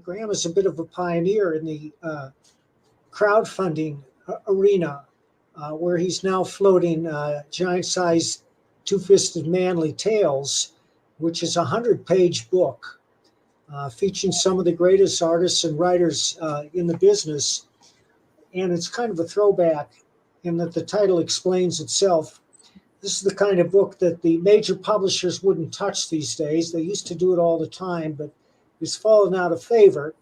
Graham is a bit of a pioneer in the crowdfunding arena, where he's now floating giant-sized Two-Fisted Manly Tales, which is a 100-page book featuring some of the greatest artists and writers in the business. And it's kind of a throwback in that the title explains itself. This is the kind of book that the major publishers wouldn't touch these days. They used to do it all the time, but it's fallen out of favor.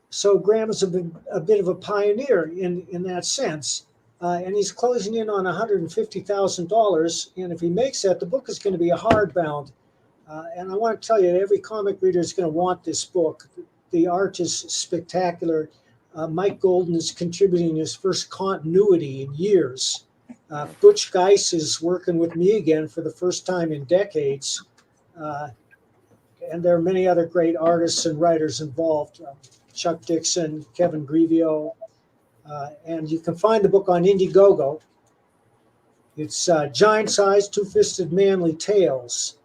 So Graham is a bit of a pioneer in that sense. And he's closing in on $150,000. And if he makes that, the book is going to be a hardbound. And I want to tell you, every comic reader is going to want this book. The art is spectacular. Mike Golden is contributing his first continuity in years. Butch Geis is working with me again for the first time in decades. And there are many other great artists and writers involved. Chuck Dixon, Kevin Grevio. And you can find the book on Indiegogo. It's giant-sized, Two-Fisted Manly Tales.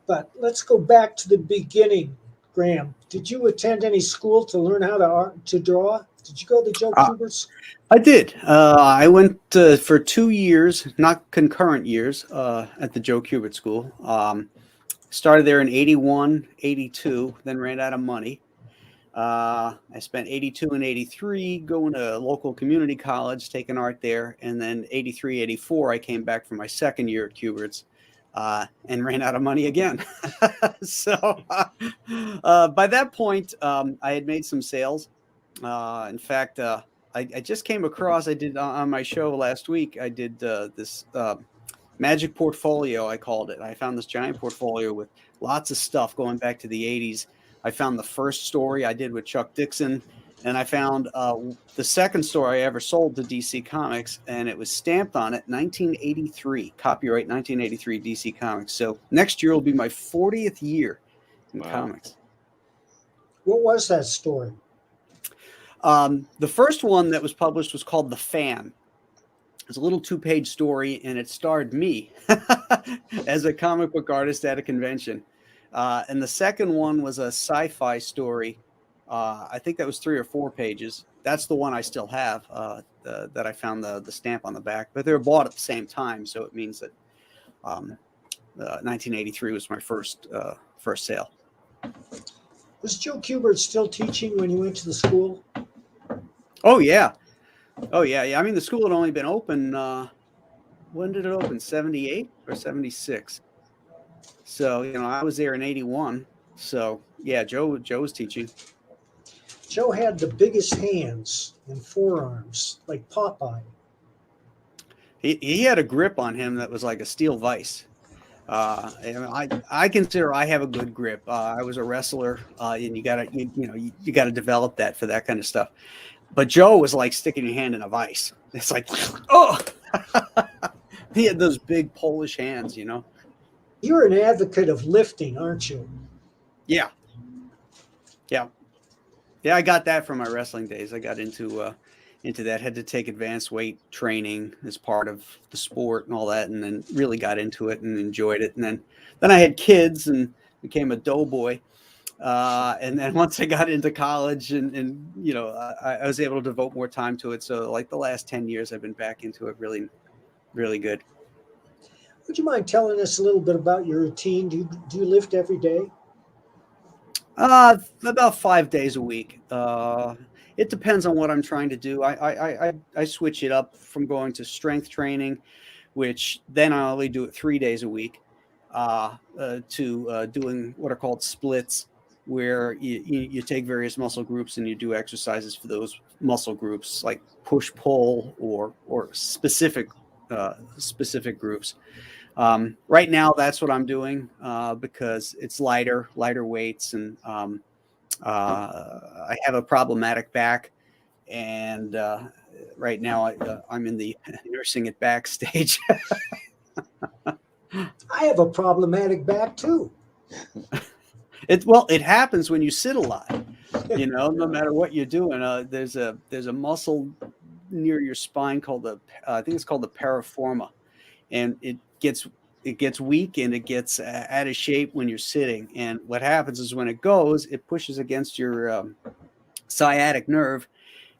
But let's go back to the beginning, Graham. Did you attend any school to learn how to draw? Did you go to Joe Kubert's? I did. I went for 2 years, not concurrent years, at the Joe Kubert School. Started there in 81, 82, then ran out of money. I spent 82 and 83 going to local community college, taking art there. And then 83, 84, I came back for my second year at Kubert's and ran out of money again. So by that point, I had made some sales. In fact, I just came across, I did on my show last week, I did this magic portfolio, I called it. I found this giant portfolio with lots of stuff going back to the 80s. I found the first story I did with Chuck Dixon, and I found the second story I ever sold to DC Comics, and it was stamped on it 1983, copyright 1983 DC Comics. So next year will be my 40th year in comics. What was that story? The first one that was published was called The Fan. It's a little 2-page story, and it starred me as a comic book artist at a convention. And the second one was a sci-fi story. I think that was 3 or 4 pages. That's the one I still have, that I found the stamp on the back. But they were bought at the same time, so it means that 1983 was my first sale. Was Joe Kubert still teaching when you went to the school? Oh, yeah. Oh, yeah. I mean, the school had only been open, when did it open? 78 or 76? So, I was there in 81. So, yeah, Joe was teaching. Joe had the biggest hands and forearms, like Popeye. He had a grip on him that was like a steel vise. I consider I have a good grip. I was a wrestler, and you gotta develop that for that kind of stuff. But Joe was like sticking your hand in a vise. It's like, oh, he had those big Polish hands, You're an advocate of lifting, aren't you? Yeah. I got that from my wrestling days. I got into that. Had to take advanced weight training as part of the sport and all that, and then really got into it and enjoyed it. And then I had kids and became a doughboy. And then once I got into college and I was able to devote more time to it. So like the last 10 years, I've been back into it really, really good. Would you mind telling us a little bit about your routine? Do you lift every day? About 5 days a week. It depends on what I'm trying to do. I switch it up from going to strength training, which then I only do it 3 days a week, to doing what are called splits, where you take various muscle groups and you do exercises for those muscle groups, like push pull or specific groups. Right now, that's what I'm doing because it's lighter weights, and I have a problematic back, and right now I'm in the nursing it back stage. I have a problematic back too. It happens when you sit a lot. No matter what you're doing, there's a muscle near your spine called I think it's called the piriform, and it gets it gets weak and it gets out of shape when you're sitting. And what happens is when it goes, it pushes against your sciatic nerve,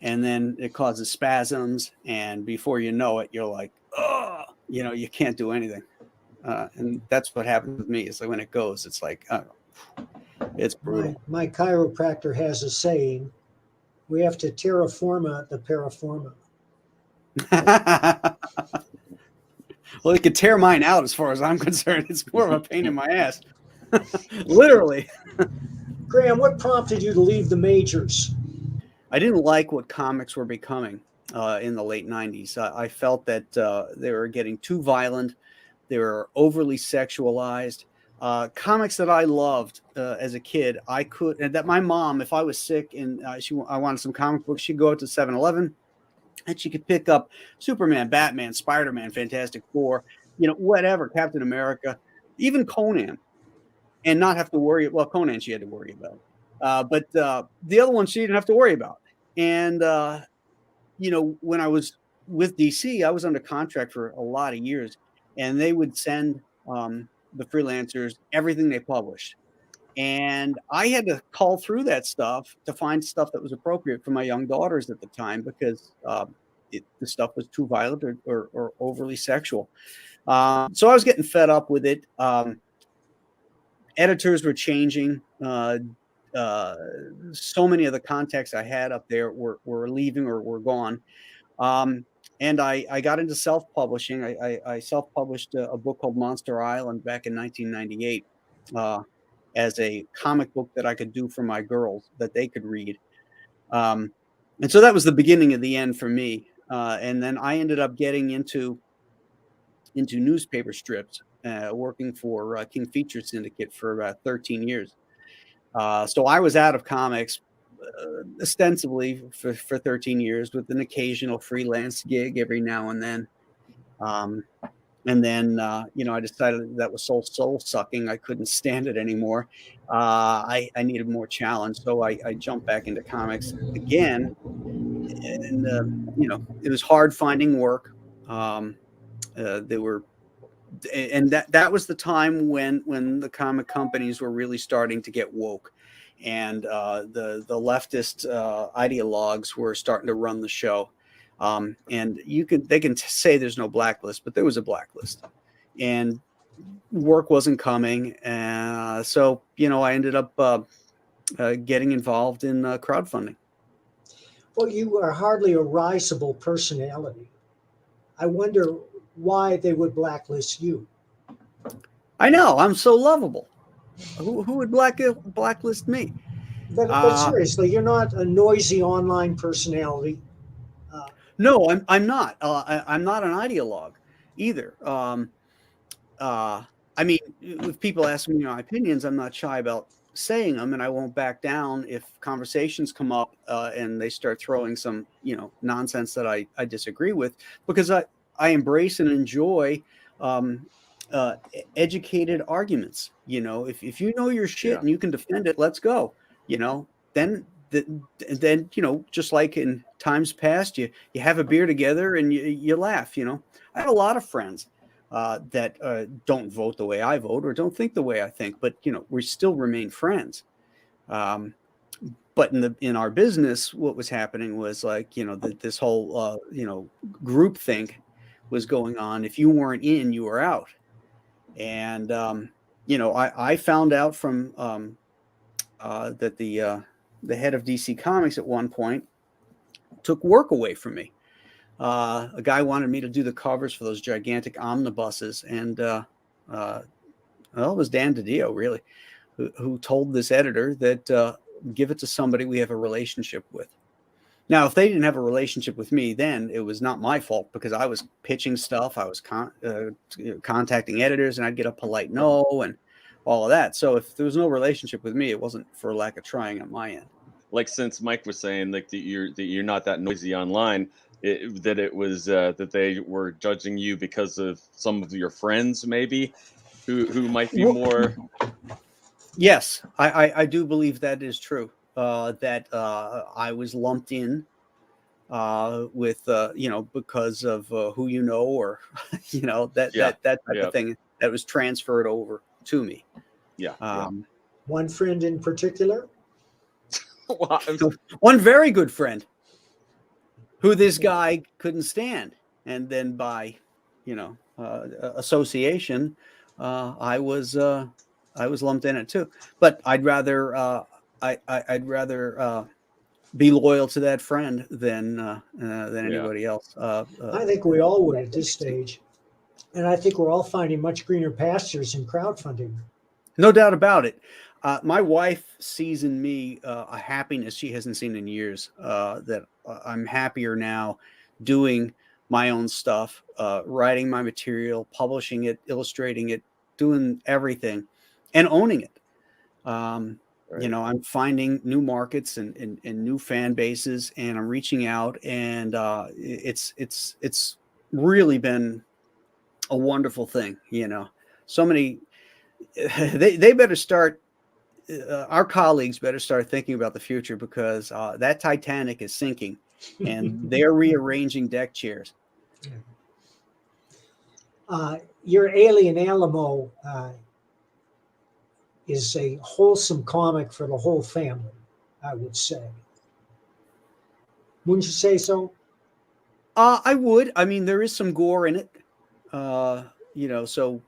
and then it causes spasms. And before you know it, you're like, oh, you can't do anything. And that's what happens with me. It's like when it goes, it's like, it's brutal. My chiropractor has a saying: we have to terraforma the paraforma. Well, it could tear mine out as far as I'm concerned. It's more of a pain in my ass. Literally. Graham, what prompted you to leave the majors? I didn't like what comics were becoming in the late 90s. I felt that they were getting too violent. They were overly sexualized. Comics that I loved as a kid, and that my mom, if I was sick and I wanted some comic books, she'd go out to 7-Eleven and she could pick up Superman, Batman, Spider-Man, Fantastic Four, whatever, Captain America, even Conan, and not have to worry. Well, Conan she had to worry about, but the other one she didn't have to worry about. And when I was with DC, I was under contract for a lot of years, and they would send the freelancers everything they published. And I had to cull through that stuff to find stuff that was appropriate for my young daughters at the time, because the stuff was too violent or overly sexual. So I was getting fed up with it. Editors were changing. So many of the contacts I had up there were leaving or were gone. And I got into self-publishing. I self-published a book called Monster Island back in 1998 as a comic book that I could do for my girls that they could read. And so that was the beginning of the end for me. And then I ended up getting into newspaper strips, working for King Feature Syndicate for about 13 years. So I was out of comics ostensibly for 13 years, with an occasional freelance gig every now and then. And then, I decided that was soul sucking. I couldn't stand it anymore. I needed more challenge. So I jumped back into comics again. And, it was hard finding work. And that was the time when the comic companies were really starting to get woke, and the leftist ideologues were starting to run the show. And they can say there's no blacklist, but there was a blacklist, and work wasn't coming. So I ended up getting involved in crowdfunding. Well, you are hardly a risible personality. I wonder why they would blacklist you. I know, I'm so lovable. Who would blacklist me? But seriously, you're not a noisy online personality. No, I'm not. I'm not an ideologue either. I mean, if people ask me my opinions, I'm not shy about saying them, and I won't back down if conversations come up and they start throwing some nonsense that I disagree with, because I embrace and enjoy educated arguments. If you know your shit and you can defend it, let's go. Then just like in times past, you have a beer together and you laugh. I had a lot of friends that don't vote the way I vote or don't think the way I think, but we still remain friends. But in our business, what was happening was like this whole group think was going on. If you weren't in, you were out. And I found out from that the head of DC Comics at one point took work away from me. A guy wanted me to do the covers for those gigantic omnibuses, and it was Dan DiDio, really, who told this editor that give it to somebody we have a relationship with. Now, if they didn't have a relationship with me, then it was not my fault, because I was pitching stuff. I was contacting editors, and I'd get a polite no and all of that. So if there was no relationship with me, it wasn't for lack of trying on my end. Like, since Mike was saying like that you're not that noisy online, it was that they were judging you because of some of your friends maybe who might be more. Yes, I do believe that is true. That I was lumped in with because of who or that type of thing. that was transferred over to me. Yeah. One friend in particular? Well, One very good friend who this guy couldn't stand. And then by, association, I was lumped in it too. But I'd rather I'd rather be loyal to that friend than anybody else. I think we all would at this stage. And I think we're all finding much greener pastures in crowdfunding. No doubt about it. My wife sees in me a happiness she hasn't seen in years, that I'm happier now doing my own stuff, writing my material, publishing it, illustrating it, doing everything, and owning it. Right. I'm finding new markets and new fan bases, and I'm reaching out, and it's really been a wonderful thing. So many, they better start. Our colleagues better start thinking about the future, because that Titanic is sinking, and they're rearranging deck chairs. Your Alien Alamo is a wholesome comic for the whole family, I would say. Wouldn't you say so? I would. I mean, there is some gore in it, so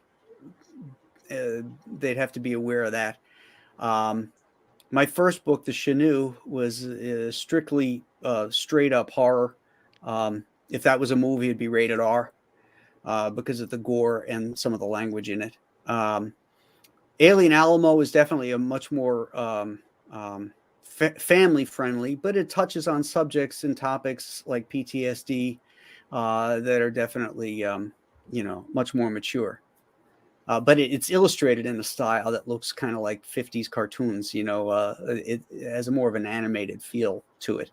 they'd have to be aware of that. My first book, The Chenoo, was strictly straight up horror. If that was a movie, it'd be rated R, because of the gore and some of the language in it. Alien Alamo is definitely a much more family friendly, but it touches on subjects and topics like PTSD that are definitely much more mature. But it's illustrated in a style that looks kind of like 50s cartoons. It has a more of an animated feel to it.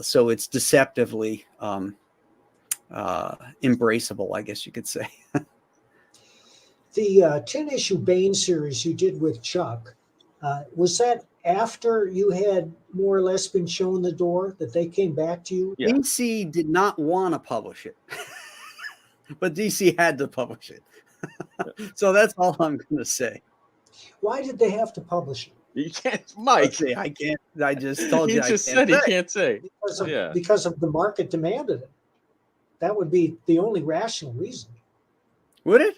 So it's deceptively embraceable, I guess you could say. The 10-issue Bane series you did with Chuck, was that after you had more or less been shown the door, that they came back to you? Yeah. DC did not want to publish it, but DC had to publish it. So that's all I'm going to say. Why did they have to publish it? You can't, Mike. Okay, I can't. I just told you. He just said he can't say. Because of the market demanded it. That would be the only rational reason. Would it?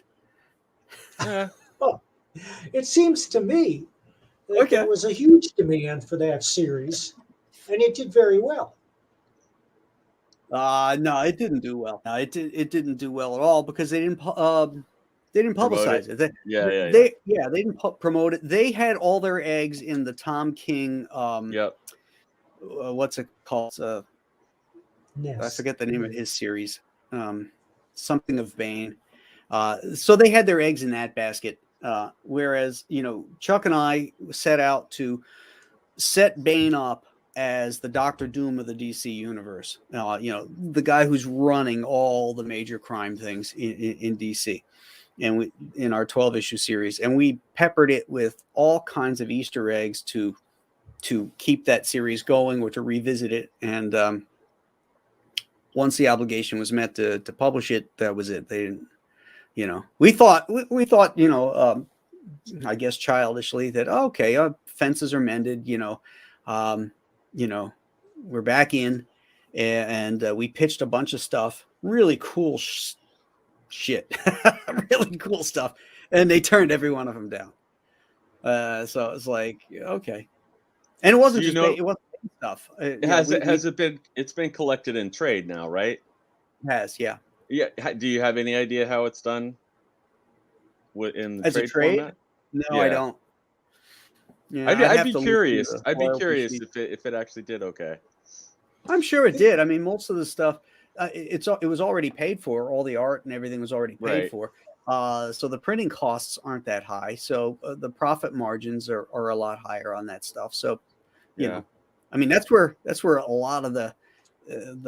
Yeah. Oh, it seems to me that there was a huge demand for that series, and it did very well. No, it didn't do well. No, it didn't do well at all, because they didn't publicize it. They didn't promote it. They had all their eggs in the Tom King. What's it called? I forget the name of his series. Something of Bane. So they had their eggs in that basket. Whereas, Chuck and I set out to set Bane up as the Doctor Doom of the DC universe. The guy who's running all the major crime things in DC. And in our 12-issue series, and we peppered it with all kinds of Easter eggs to keep that series going, or to revisit it. And once the obligation was met to publish it, that was it. They didn't, we thought, I guess childishly, that fences are mended. We're back in, and we pitched a bunch of stuff, really cool shit, really cool stuff, and they turned every one of them down. So it's like, okay, and it wasn't it wasn't stuff. It's been collected in trade now, right? It has, yeah. Yeah. Do you have any idea how it's done? In the As a trade? format? No, Yeah. I don't. Yeah, I'd be curious. I'd be curious if it actually did okay. I'm sure it did. I mean, most of the stuff, it was already paid for. All the art and everything was already paid for. So the printing costs aren't that high. So the profit margins are a lot higher on that stuff. So, you know, I mean, that's where a lot of the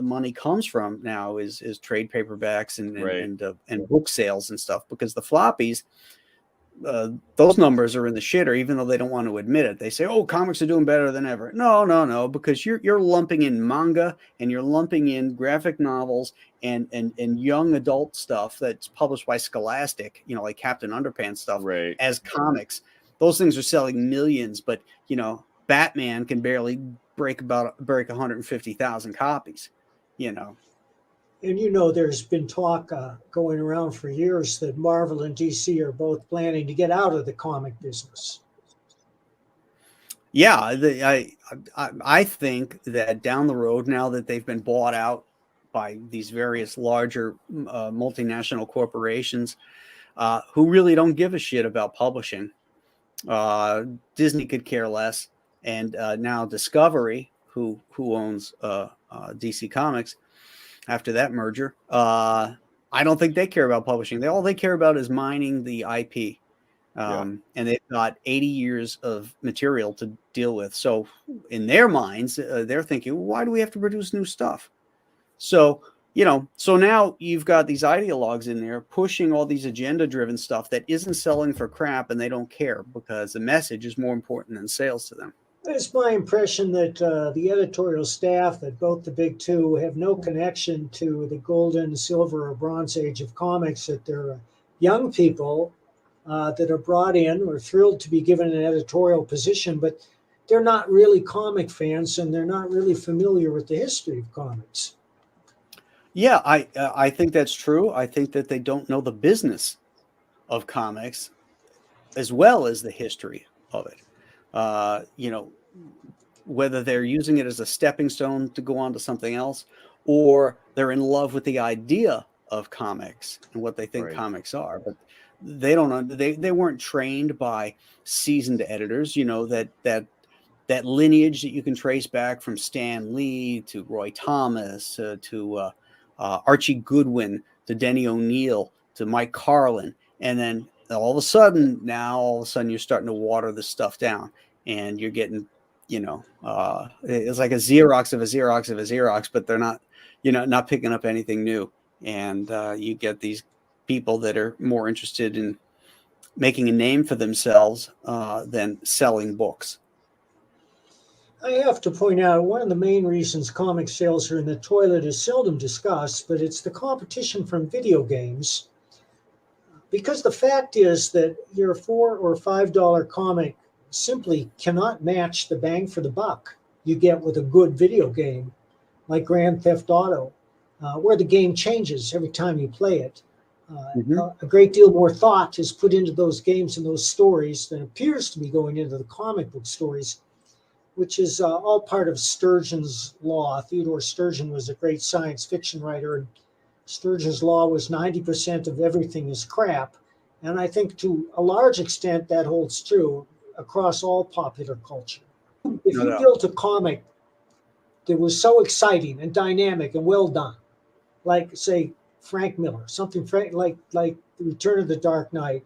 money comes from now is trade paperbacks and book sales and stuff, because the floppies, those numbers are in the shitter, even though they don't want to admit it. They say, "Oh, comics are doing better than ever." No, no, no, because you're lumping in manga and you're lumping in graphic novels and young adult stuff that's published by Scholastic, like Captain Underpants stuff, Right. as comics. Those things are selling millions, but Batman can barely break 150,000 copies. And there's been talk going around for years that Marvel and DC are both planning to get out of the comic business. Yeah, I think that down the road, now that they've been bought out by these various larger multinational corporations who really don't give a shit about publishing, Disney could care less, and now Discovery, who owns DC Comics after that merger, I don't think they care about publishing. All they care about is mining the IP. And they've got 80 years of material to deal with. So in their minds, they're thinking, why do we have to produce new stuff? So, so now you've got these ideologues in there pushing all these agenda-driven stuff that isn't selling for crap, and they don't care because the message is more important than sales to them. It's my impression that the editorial staff at both the big two have no connection to the golden, silver, or bronze age of comics, that they're young people that are brought in. We're thrilled to be given an editorial position, but they're not really comic fans, and they're not really familiar with the history of comics. Yeah, I think that's true. I think that they don't know the business of comics as well as the history of it. Whether they're using it as a stepping stone to go on to something else, or they're in love with the idea of comics and what they think comics are, but they don't. They weren't trained by seasoned editors. That lineage that you can trace back from Stan Lee to Roy Thomas to Archie Goodwin to Denny O'Neil to Mike Carlin, and then all of a sudden you're starting to water this stuff down, and you're getting it's like a Xerox of a Xerox of a Xerox, but they're not not picking up anything new, and you get these people that are more interested in making a name for themselves than selling books. I have to point out, one of the main reasons comic sales are in the toilet is seldom discussed, but it's the competition from video games. Because the fact is that your $4 or $5 comic simply cannot match the bang for the buck you get with a good video game like Grand Theft Auto, where the game changes every time you play it. A great deal more thought is put into those games and those stories than appears to be going into the comic book stories, which is all part of Sturgeon's Law. Theodore Sturgeon was a great science fiction writer, and Sturgeon's Law was 90% of everything is crap. And I think to a large extent that holds true across all popular culture. If you built a comic that was so exciting and dynamic and well done, like, say, Frank Miller, something like The Return of the Dark Knight,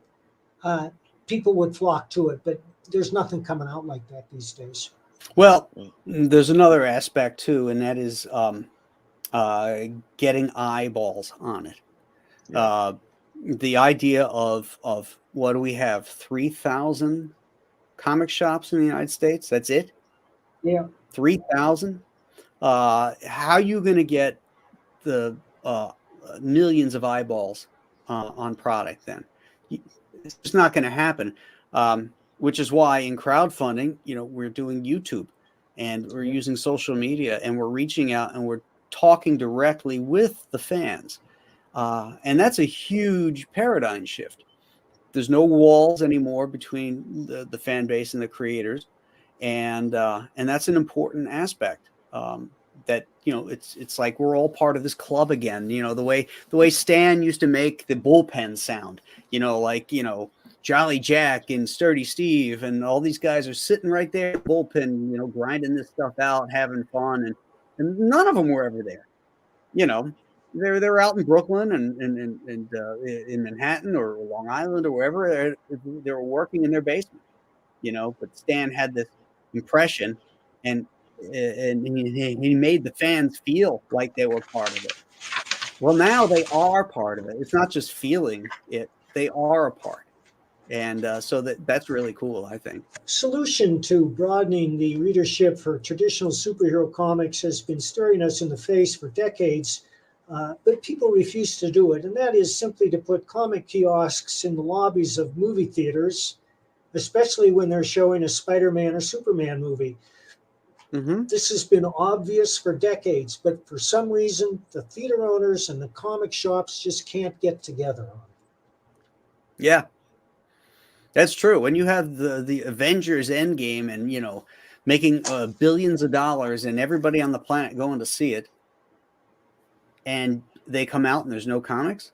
people would flock to it, but there's nothing coming out like that these days. Well, there's another aspect too, and that is getting eyeballs on it. Yeah. The idea of what do we have? 3,000 comic shops in the United States. That's it. Yeah, 3,000. How are you going to get the millions of eyeballs on product then? It's just not going to happen. Which is why in crowdfunding, we're doing YouTube and we're using social media and we're reaching out and we're talking directly with the fans. And that's a huge paradigm shift. There's no walls anymore between the fan base and the creators. And that's an important aspect that, it's like we're all part of this club again. The way Stan used to make the bullpen sound, Jolly Jack and Sturdy Steve and all these guys are sitting right there, bullpen, grinding this stuff out, having fun, and none of them were ever there. They're out in Brooklyn and in Manhattan or Long Island or wherever they were working in their basement. But Stan had this impression, and he made the fans feel like they were part of it. Well, now they are part of it. It's not just feeling it; they are a part. And so that's really cool, I think. Solution to broadening the readership for traditional superhero comics has been staring us in the face for decades, but people refuse to do it. And that is simply to put comic kiosks in the lobbies of movie theaters, especially when they're showing a Spider-Man or Superman movie. Mm-hmm. This has been obvious for decades, but for some reason, the theater owners and the comic shops just can't get together on it. Yeah, that's true. When you have the Avengers Endgame and, making billions of dollars and everybody on the planet going to see it, and they come out and there's no comics,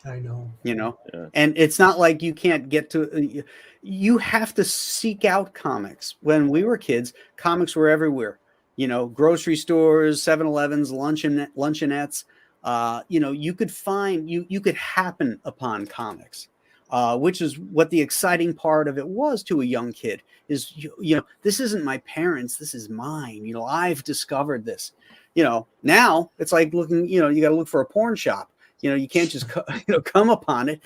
I know. Yeah. And it's not like you can't get to, you have to seek out comics. When we were kids, comics were everywhere, grocery stores, 7-Elevens, luncheonettes, you could find, you could happen upon comics, which is what the exciting part of it was to a young kid is, this isn't my parents, this is mine. I've discovered this. Now it's like looking, you got to look for a porn shop. You can't just come upon it.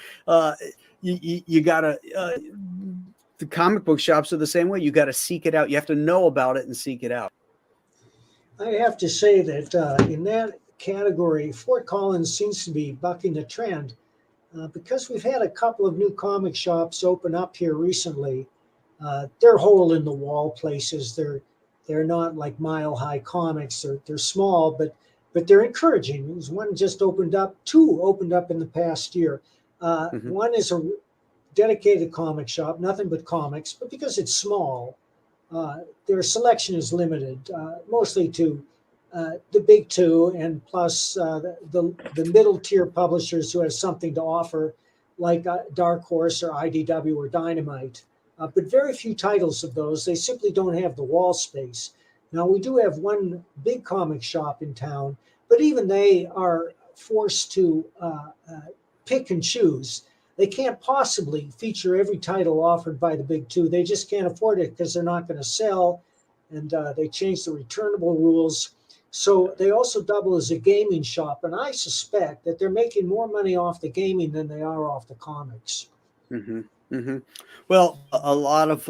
You gotta. The comic book shops are the same way. You got to seek it out. You have to know about it and seek it out. I have to say that in that category, Fort Collins seems to be bucking the trend because we've had a couple of new comic shops open up here recently. They're hole in the wall places. They're not like Mile High Comics. They're small, but they're encouraging. There's one just opened up. Two opened up in the past year. One is a dedicated comic shop, nothing but comics, but because it's small, their selection is limited, mostly to the big two, and plus the middle tier publishers who have something to offer, like Dark Horse or IDW or Dynamite. But very few titles of those. They simply don't have the wall space. Now, we do have one big comic shop in town, but even they are forced to pick and choose. They can't possibly feature every title offered by the big two. They just can't afford it because they're not going to sell, and they changed the returnable rules. So they also double as a gaming shop, and I suspect that they're making more money off the gaming than they are off the comics. Mm-hmm. Mm-hmm. Well, a lot of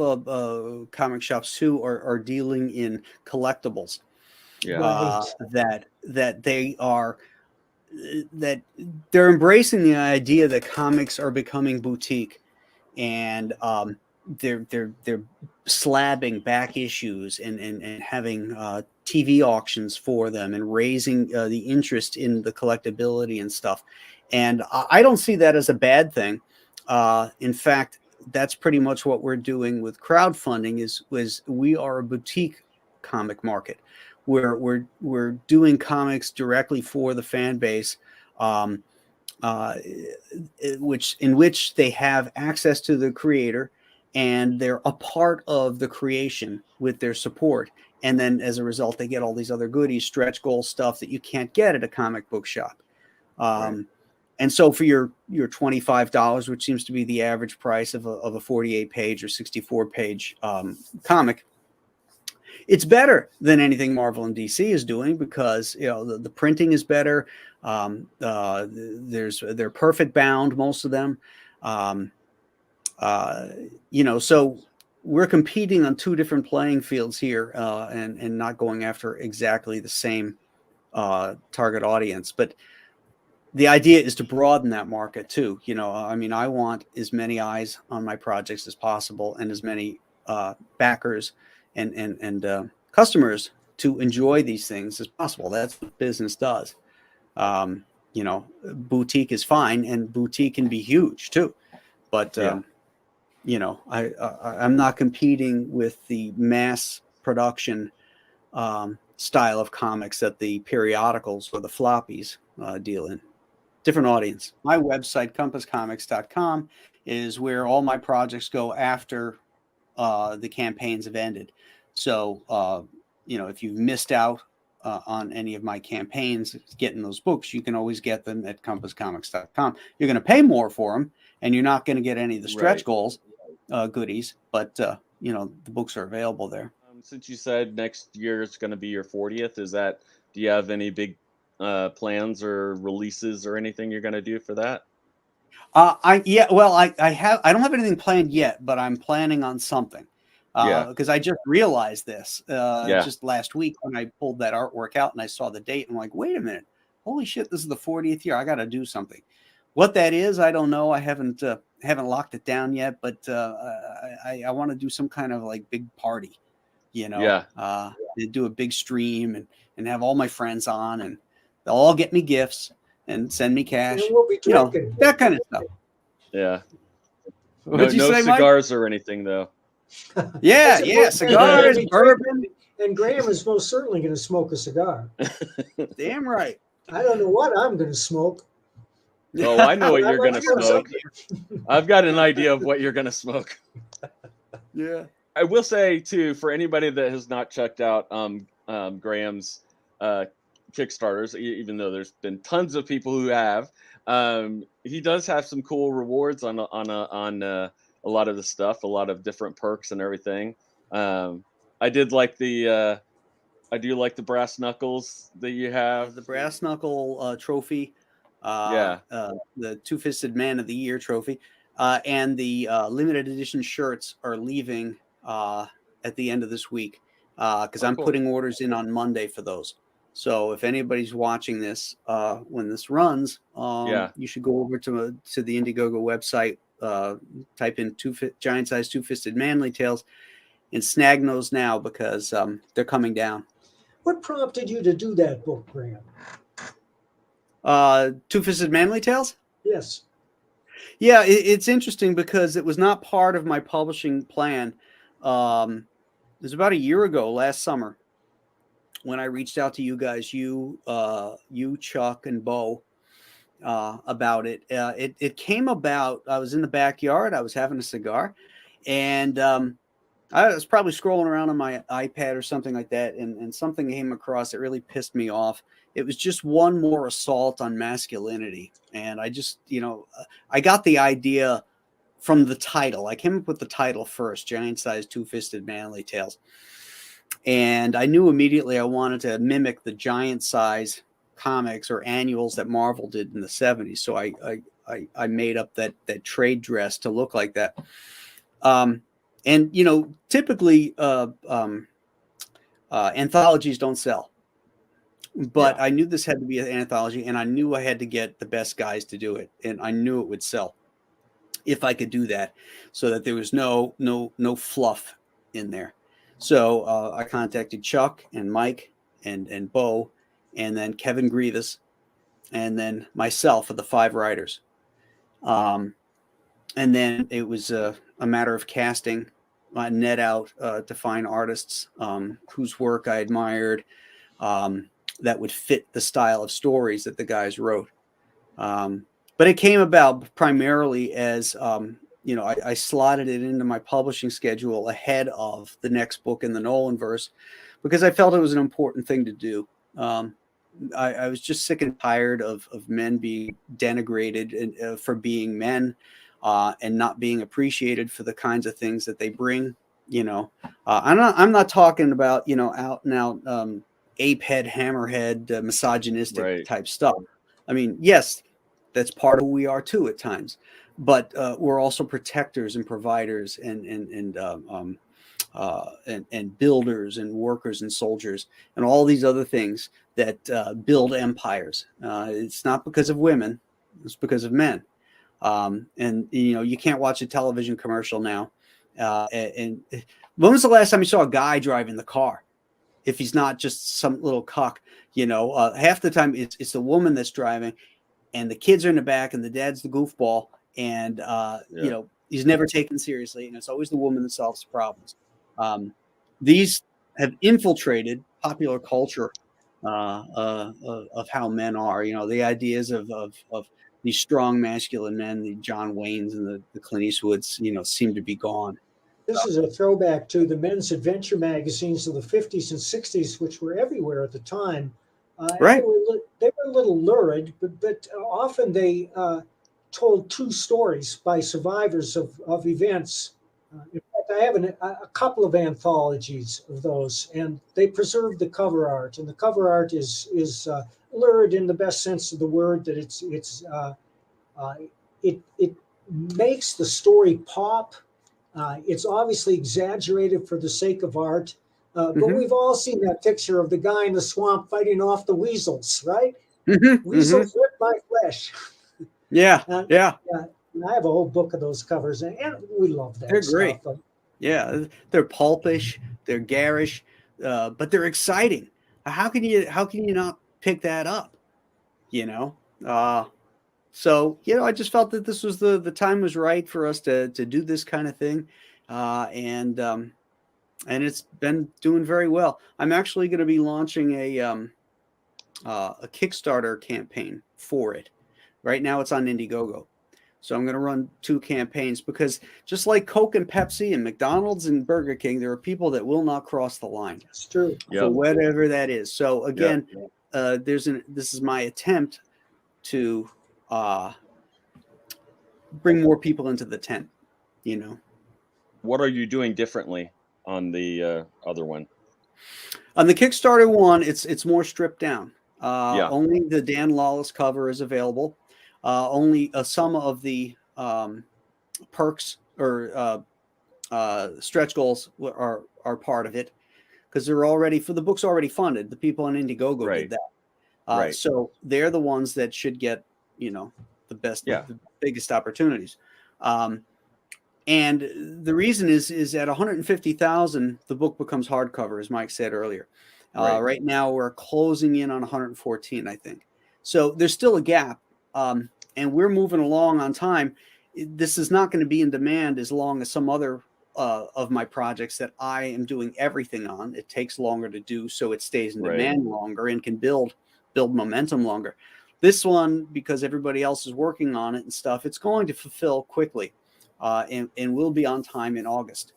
comic shops too are dealing in collectibles. Yeah. Right. That they are that they're embracing the idea that comics are becoming boutique, and they're slabbing back issues and having TV auctions for them and raising the interest in the collectability and stuff. And I don't see that as a bad thing. In fact, that's pretty much what we're doing with crowdfunding. Is we are a boutique comic market where we're doing comics directly for the fan base, in which they have access to the creator and they're a part of the creation with their support. And then as a result, they get all these other goodies, stretch goal stuff that you can't get at a comic book shop. Right. And so for your $25, which seems to be the average price of a 48-page or 64-page comic, it's better than anything Marvel and DC is doing because the printing is better. They're perfect bound, most of them. So we're competing on two different playing fields here, and not going after exactly the same target audience, but the idea is to broaden that market too. I want as many eyes on my projects as possible and as many backers and customers to enjoy these things as possible. That's what business does. Boutique is fine, and boutique can be huge too. But I'm not competing with the mass production style of comics that the periodicals or the floppies deal in. Different audience. My website, compasscomics.com, is where all my projects go after the campaigns have ended. So, if you've missed out on any of my campaigns, getting those books, you can always get them at compasscomics.com. You're going to pay more for them, and you're not going to get any of the stretch goals goodies, but the books are available there. Since you said next year is going to be your 40th, do you have any big plans or releases or anything you're going to do for that? I don't have anything planned yet, but I'm planning on something. Yeah. Because I just realized this Yeah. just last week when I pulled that artwork out and I saw the date. I'm like, wait a minute, holy shit, this is the 40th year. I got to do something. What that is, I don't know. I haven't locked it down yet, but I want to do some kind of like big party, Yeah. and do a big stream and have all my friends on, and they'll all get me gifts and send me cash, And we'll be drinking. that kind of stuff. Yeah. What'd you no say, Mike? cigars or anything though. Yeah, That's yeah, important. cigars, And bourbon. And Graham is most certainly going to smoke a cigar. Damn right. I don't know what I'm going to smoke. Oh, I know what I you're like gonna some smoke. I've got an idea of what you're gonna smoke. Yeah. I will say too, for anybody that has not checked out Graham's Kickstarters, even though there's been tons of people who have, he does have some cool rewards on a lot of the stuff, a lot of different perks and everything. I did like I do like the brass knuckles that you have. The brass knuckle trophy, the Two-Fisted Man of the Year trophy, and the limited edition shirts are leaving at the end of this week because I'm cool. putting orders in on Monday for those. So if anybody's watching this when this runs, you should go over to the Indiegogo website, type in giant size Two-Fisted Manly Tales, and snag those now because they're coming down. What prompted you to do that book, Graham? Two-Fisted Manly Tales? Yes. Yeah, it's interesting because it was not part of my publishing plan. It was about a year ago, last summer, when I reached out to you guys, you Chuck, and Bo, about it. It came about. I was in the backyard. I was having a cigar, and I was probably scrolling around on my iPad or something like that, and something came across that really pissed me off. It was just one more assault on masculinity. And I just, I got the idea from the title. I came up with the title first, Giant Size Two-Fisted Manly Tales. And I knew immediately I wanted to mimic the giant size comics or annuals that Marvel did in the 70s. So I made up that trade dress to look like that. And typically anthologies don't sell, but I knew this had to be an anthology, and I knew I had to get the best guys to do it, and I knew it would sell if I could do that, so that there was no fluff in there. So I contacted Chuck and Mike and Bo, and then Kevin Grievous, and then myself of the 5 writers. And then it was a matter of casting, net out to find artists whose work I admired, that would fit the style of stories that the guys wrote. But it came about primarily as, I slotted it into my publishing schedule ahead of the next book in the Nolanverse because I felt it was an important thing to do. I was just sick and tired of men being denigrated for being men. And not being appreciated for the kinds of things that they bring, I'm not talking about, out and out, apehead, hammerhead, misogynistic type stuff. I mean, yes, that's part of who we are too at times, but we're also protectors and providers and builders and workers and soldiers and all these other things that build empires. It's not because of women, it's because of men. And you can't watch a television commercial now. And when was the last time you saw a guy driving the car? If he's not just some little cuck, half the time it's the woman that's driving, and the kids are in the back, and the dad's the goofball, and he's never taken seriously, and it's always the woman that solves the problems. These have infiltrated popular culture of how men are. The ideas of these strong masculine men, the John Waynes and the Clint Eastwoods, seem to be gone. This is a throwback to the men's adventure magazines of the 50s and 60s, which were everywhere at the time. Right. They were a little lurid, but often they told 2 stories by survivors of events. In fact, I have a couple of anthologies of those, and they preserved the cover art. And the cover art is lurid in the best sense of the word, that it makes the story pop. It's obviously exaggerated for the sake of art, but Mhm. we've all seen that picture of the guy in the swamp fighting off the weasels, right? Mhm. Weasels rip my flesh. Yeah, And, yeah, yeah, and I have a whole book of those covers, and we love that they're stuff. great. Yeah, they're pulpish, they're garish, but they're exciting. How can you not pick that up? You know, so I just felt that this was the time was right for us to do this kind of thing, and it's been doing very well. I'm actually going to be launching a Kickstarter campaign for it. Right now, it's on Indiegogo. So I'm going to run 2 campaigns because just like Coke and Pepsi and McDonald's and Burger King, there are people that will not cross the line It's true. for Yep. whatever that is. So Yep. again, this is my attempt to bring more people into the tent. What are you doing differently on the other one? On the Kickstarter one, it's more stripped down. Yeah. Only the Dan Lawless cover is available. Only some of the perks or stretch goals are part of it because they're already the book's already funded. The people on Indiegogo Right. did that, Right. so they're the ones that should get the best, Yeah. the biggest opportunities. And the reason is at 150,000, the book becomes hardcover, as Mike said earlier. Right. Right now, we're closing in on 114, I think. So there's still a gap, and we're moving along on time. This is not going to be in demand as long as some other of my projects that I am doing everything on. It takes longer to do, so it stays in Right. demand longer and can build momentum longer. This one, because everybody else is working on it and stuff, it's going to fulfill quickly. And will be on time in August.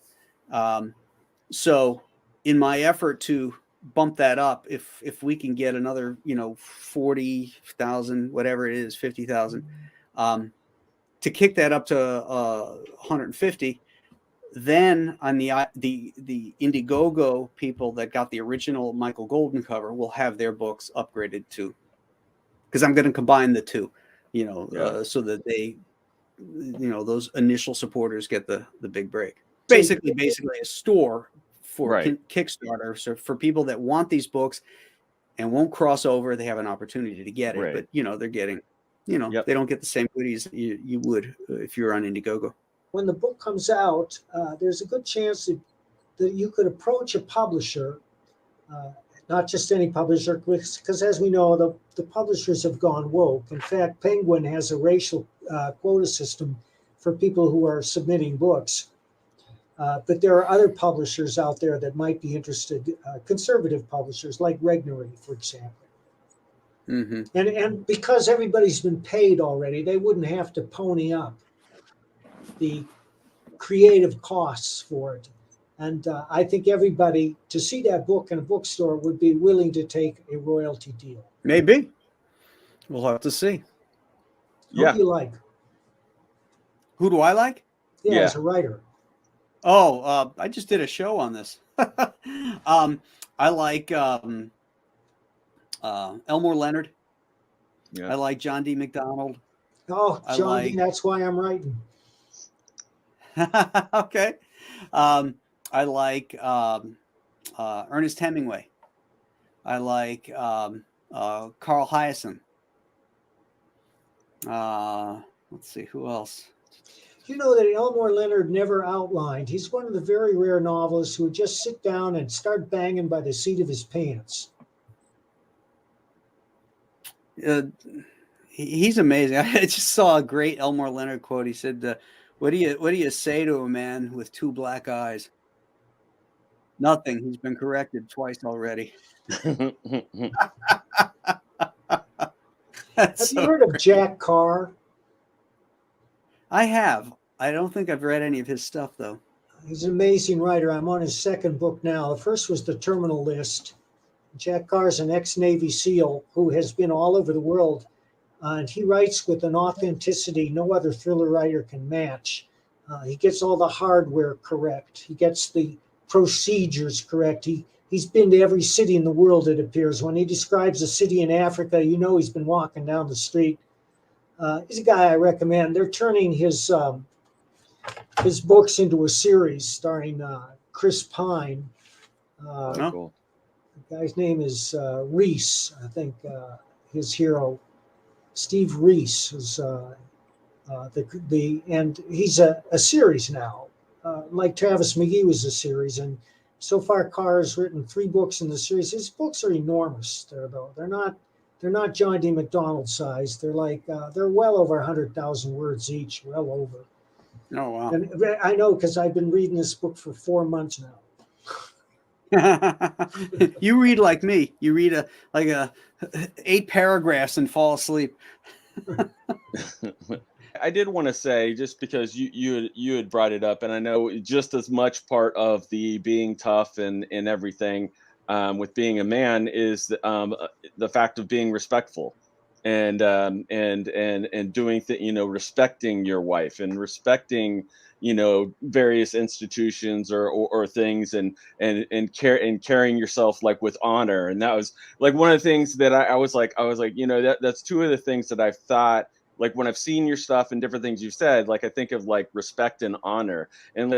So in my effort to bump that up, if we can get another, 40,000, whatever it is, 50,000, to kick that up to 150, then on the Indiegogo people that got the original Michael Golden cover will have their books upgraded too, because I'm going to combine the two, so that they, those initial supporters get the big break. Basically a store for Right. Kickstarter. So for people that want these books and won't cross over, they have an opportunity to get it. Right. But they're getting, Yep. they don't get the same goodies you would if you were on Indiegogo. When the book comes out, there's a good chance that you could approach a publisher, not just any publisher, because as we know, the publishers have gone woke. In fact, Penguin has a racial quota system for people who are submitting books. But there are other publishers out there that might be interested, conservative publishers like Regnery, for example. Mm-hmm. And because everybody's been paid already, they wouldn't have to pony up the creative costs for it. And I think everybody, to see that book in a bookstore, would be willing to take a royalty deal. Maybe. We'll have to see. Who do you like? Who do I like? Yeah, as a writer. Oh, I just did a show on this. I like Elmore Leonard. Yeah. I like John D. MacDonald. Oh, John D., that's why I'm writing. Okay. I like Ernest Hemingway. I like Carl Hyacin. Let's see, who else? You know that Elmore Leonard never outlined. He's one of the very rare novelists who would just sit down and start banging by the seat of his pants. He's amazing. I just saw a great Elmore Leonard quote. He said, what do you say to a man with 2 black eyes? Nothing. He's been corrected twice already. Have you heard of Jack Carr? I have. I don't think I've read any of his stuff, though. He's an amazing writer. I'm on his second book now. The first was The Terminal List. Jack Carr is an ex-Navy SEAL who has been all over the world. And he writes with an authenticity no other thriller writer can match. He gets all the hardware correct. He gets the procedures correct. He's been to every city in the world, it appears. When he describes a city in Africa, he's been walking down the street. He's a guy I recommend. They're turning his books into a series starring Chris Pine. Oh, Oh. cool. The guy's name is Reese, I think. His hero, Steve Reese, is and he's a series now. Like Travis McGee was a series, and so far Carr has written 3 books in the series. His books are enormous. They're not John D. McDonald size. They're like they're well over 100,000 words each, well over. Oh, wow. And I know because I've been reading this book for 4 months now. You read like me. You read like 8 paragraphs and fall asleep. I did want to say, just because you had brought it up, and I know just as much part of the being tough and everything with being a man is the fact of being respectful and doing respecting your wife and respecting various institutions or things and carrying yourself like with honor. And that was like one of the things that I was like that's 2 of the things that I've thought, like when I've seen your stuff and different things you've said, like I think of like respect and honor, and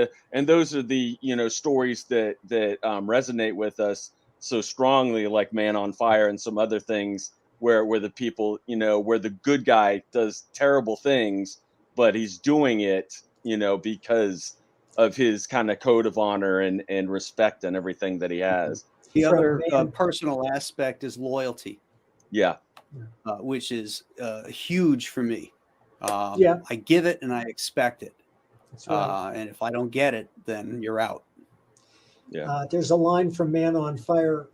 those are the stories that resonate with us so strongly, like Man on Fire and some other things where the people where the good guy does terrible things, but he's doing it because of his kind of code of honor and respect and everything that he has. The From other man- personal aspect is loyalty, Yeah, which is huge for me. Yeah. I give it and I expect it. That's right. And if I don't get it, then you're out. yeah. There's a line from Man on Fire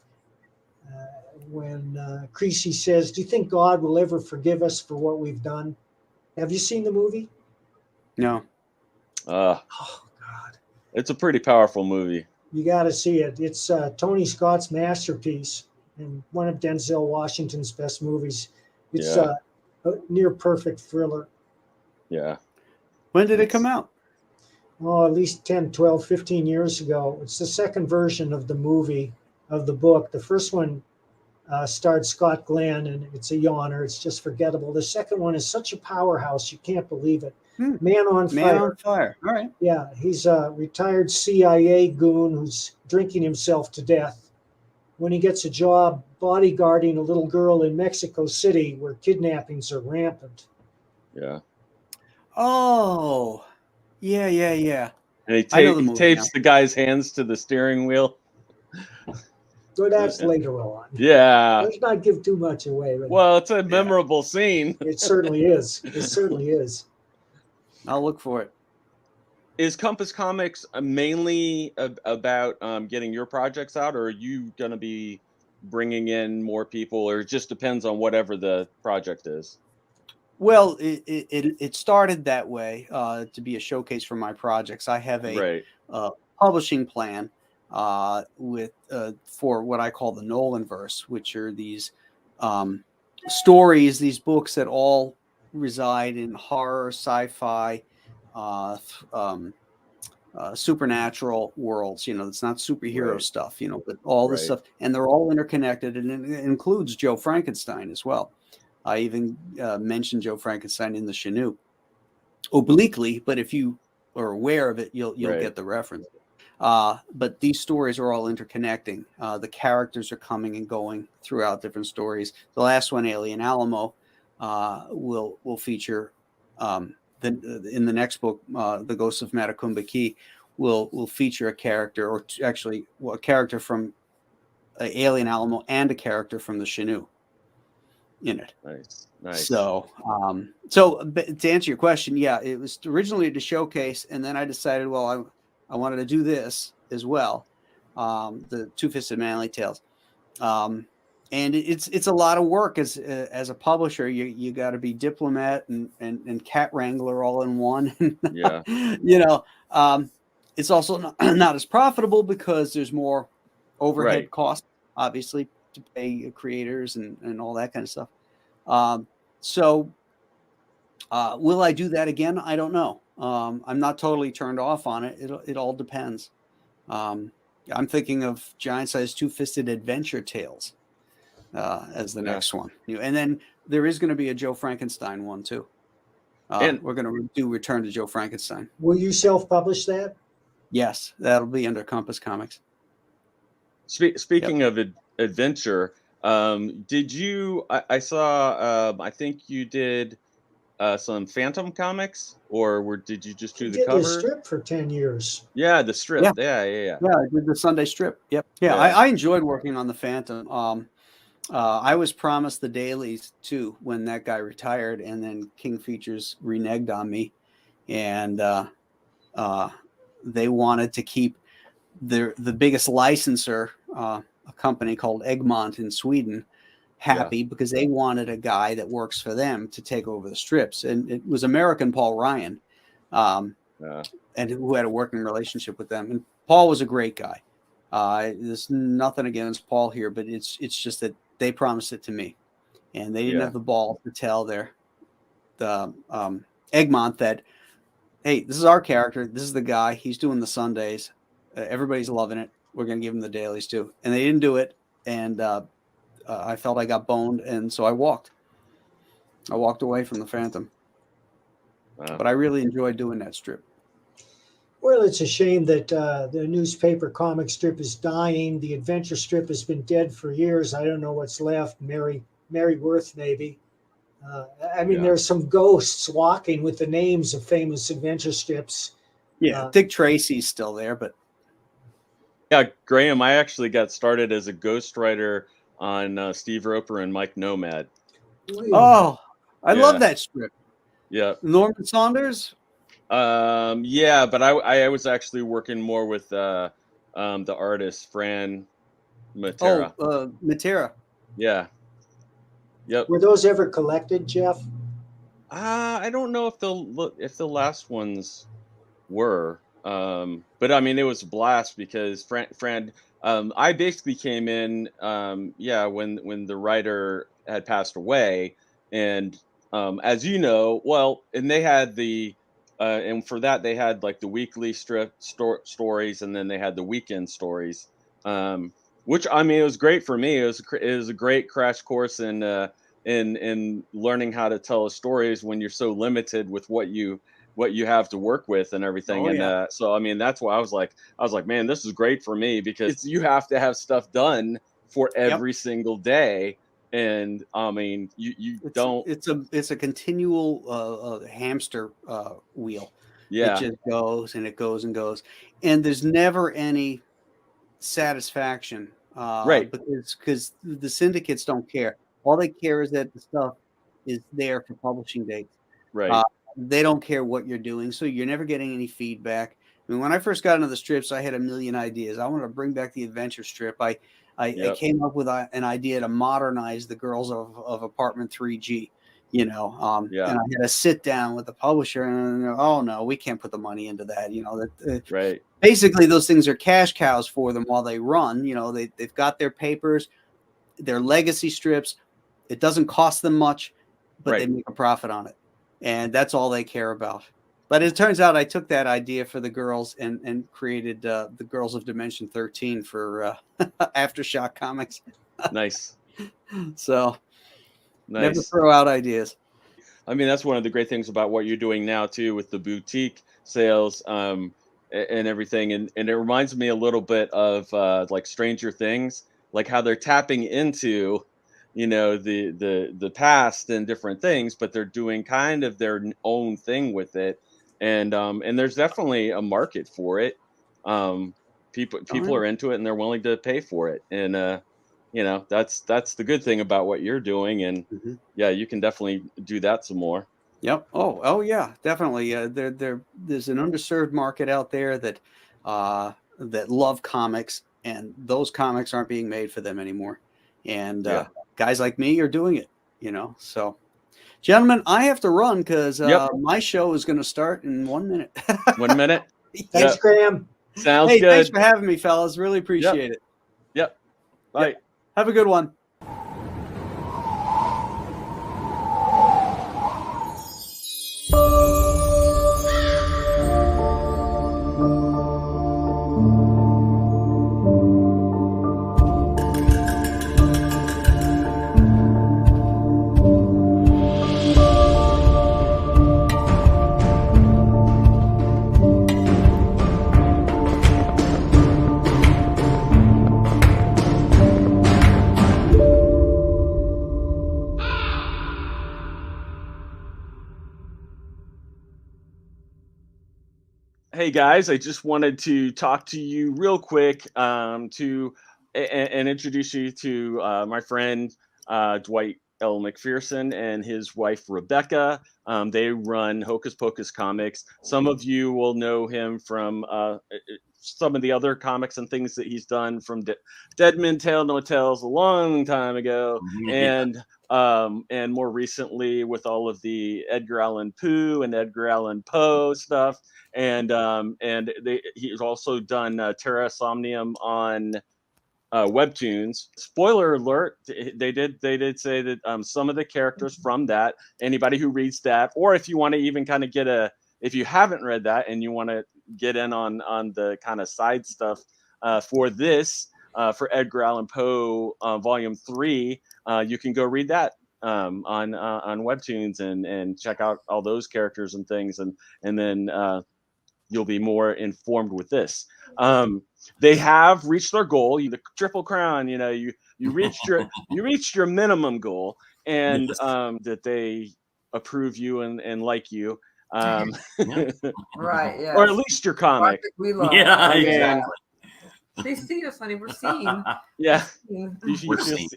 when Creasy says, "Do you think God will ever forgive us for what we've done?" Have you seen the movie? No. Oh God, It's a pretty powerful movie. you got to see it. It's Tony Scott's masterpiece and one of Denzel Washington's best movies. It's Yeah. a near perfect thriller. Yeah. When did it come out? Oh, at least 10, 12, 15 years ago. It's the second version of the movie, of the book. The first one starred Scott Glenn, and it's a yawner. It's just forgettable. The second one is such a powerhouse, you can't believe it. Man on Fire. Man on Fire. All right. Yeah, he's a retired CIA goon who's drinking himself to death. When he gets a job bodyguarding a little girl in Mexico City where kidnappings are rampant. Yeah. Oh, yeah. And he, I know the he movie tapes now. the guy's hands to the steering wheel. So that's later on. Yeah. Let's not give too much away. But Well, it's a memorable scene. it certainly is. It certainly is. I'll look for it. Is Compass Comics mainly about getting your projects out, or are you going to be bringing in more people, or it just depends on whatever the project is? Well, it started that way to be a showcase for my projects. I have a Right. publishing plan with for what I call the Nolanverse, which are these stories, these books that all reside in horror, sci-fi, supernatural worlds. It's not superhero Right. stuff, but all this Right. stuff, and they're all interconnected, and it includes Joe Frankenstein as well. I even mentioned Joe Frankenstein in the Chinook obliquely, but if you are aware of it, you'll Right. get the reference. But these stories are all interconnecting. The characters are coming and going throughout different stories. The last one, Alien Alamo, will feature in the next book, The Ghosts of Matacumba Key, will feature a character, or actually a character from Alien Alamo and a character from the Chinook in it. Nice. So to answer your question, yeah, it was originally to showcase, and then I decided, well, I wanted to do this as well, the Two-Fisted Manly Tales, and it's a lot of work as a publisher. You got to be diplomat and cat wrangler all in one. Yeah. It's also not as profitable because there's more overhead Right. costs, obviously, to pay creators and all that kind of stuff. So will I do that again? I don't know. I'm not totally turned off on it. It all depends. I'm thinking of Giant Size Two-Fisted Adventure Tales as the next one. And then there is going to be a Joe Frankenstein one too. And We're going to do Return to Joe Frankenstein. Will you self-publish that? Yes, that'll be under Compass Comics. speaking of adventure, did you? I saw. I think you did some Phantom comics, or did you just do You the did cover? the strip for 10 years. Yeah, the strip. Yeah. Yeah. Yeah, I did the Sunday strip. Yep. Yeah, Yeah. I enjoyed working on the Phantom. I was promised the dailies too when that guy retired, and then King Features reneged on me, and they wanted to keep the biggest licensor, a company called Egmont in Sweden, happy because they wanted a guy that works for them to take over the strips, and it was American Paul Ryan, and who had a working relationship with them. And Paul was a great guy. There's nothing against Paul here, but it's just that they promised it to me, and they didn't have the ball to tell the Egmont that, hey, this is our character, this is the guy, he's doing the Sundays, everybody's loving it, we're going to give him the dailies too. And they didn't do it, and I felt I got boned, and so I walked away from the Phantom. But I really enjoyed doing that strip. Well, it's a shame that the newspaper comic strip is dying. The adventure strip has been dead for years. I don't know what's left. Mary Worth, maybe. There's some ghosts walking with the names of famous adventure strips. Yeah, Dick Tracy's still there, but yeah, Graham, I actually got started as a ghostwriter on Steve Roper and Mike Nomad. Oh, I love that strip. Yeah, Norman Saunders. Yeah, but I was actually working more with the artist Fran Matera. Oh, Matera. Yeah. Yep. Were those ever collected, Jeff? I don't know if the last ones were, but I mean it was a blast because Fran. I basically came in, when the writer had passed away, and as you know, and they had the. And for that, they had like the weekly stories, and then they had the weekend stories, which it was great for me. It was a great crash course in learning how to tell stories when you're so limited with what you have to work with and everything. So that's why I was like, man, this is great for me because you have to have stuff done for every single day. And it's a continual hamster wheel. Yeah, it just goes and it goes and goes, and there's never any satisfaction, right? Because the syndicates don't care. All they care is that the stuff is there for publishing dates. Right. They don't care what you're doing, so you're never getting any feedback. I mean, when I first got into the strips, I had a million ideas. I wanted to bring back the adventure strip. I came up with an idea to modernize the girls of Apartment 3G, and I had to sit down with the publisher and oh no, we can't put the money into that. Right. Basically, those things are cash cows for them while they run. They've got their papers, their legacy strips. It doesn't cost them much, but they make a profit on it, and that's all they care about. But it turns out I took that idea for the girls and created the Girls of Dimension 13 for Aftershock Comics. Nice. So nice. Never throw out ideas. That's one of the great things about what you're doing now too with the boutique sales and everything. And it reminds me a little bit of like Stranger Things, like how they're tapping into the past and different things, but they're doing kind of their own thing with it. And there's definitely a market for it. People are into it and they're willing to pay for it. And that's the good thing about what you're doing. And you can definitely do that some more. Yep. Oh yeah, definitely. There's an underserved market out there that love comics, and those comics aren't being made for them anymore. And guys like me are doing it. So. Gentlemen, I have to run because my show is going to start in 1 minute. 1 minute? Thanks, Graham. Sounds good. Thanks for having me, fellas. Really appreciate it. Yep. Bye. Yep. Have a good one. Hey guys, I just wanted to talk to you real quick and introduce you to my friend Dwight L. McPherson and his wife Rebecca. They run Hocus Pocus Comics. Some of you will know him from some of the other comics and things that he's done from Dead Men Tell No Tales a long time ago, and more recently with all of the Edgar Allan Poe and Edgar Allan Poe stuff. And he's also done Terra Somnium on webtoons. Spoiler alert, they did say that some of the characters from that, anybody who reads that, or if you want to even kind of if you haven't read that and you want to get in on the kind of side stuff for this, for Edgar Allan Poe Volume 3, you can go read that on webtoons and check out all those characters and things, and then you'll be more informed with this. They have reached their goal, the Triple Crown. You reached your minimum goal, and that they approve you and like you, Right, yeah. or at least your comic. We love. Yeah, And- exactly. They see us, honey. We're seen. Yeah, We're seen.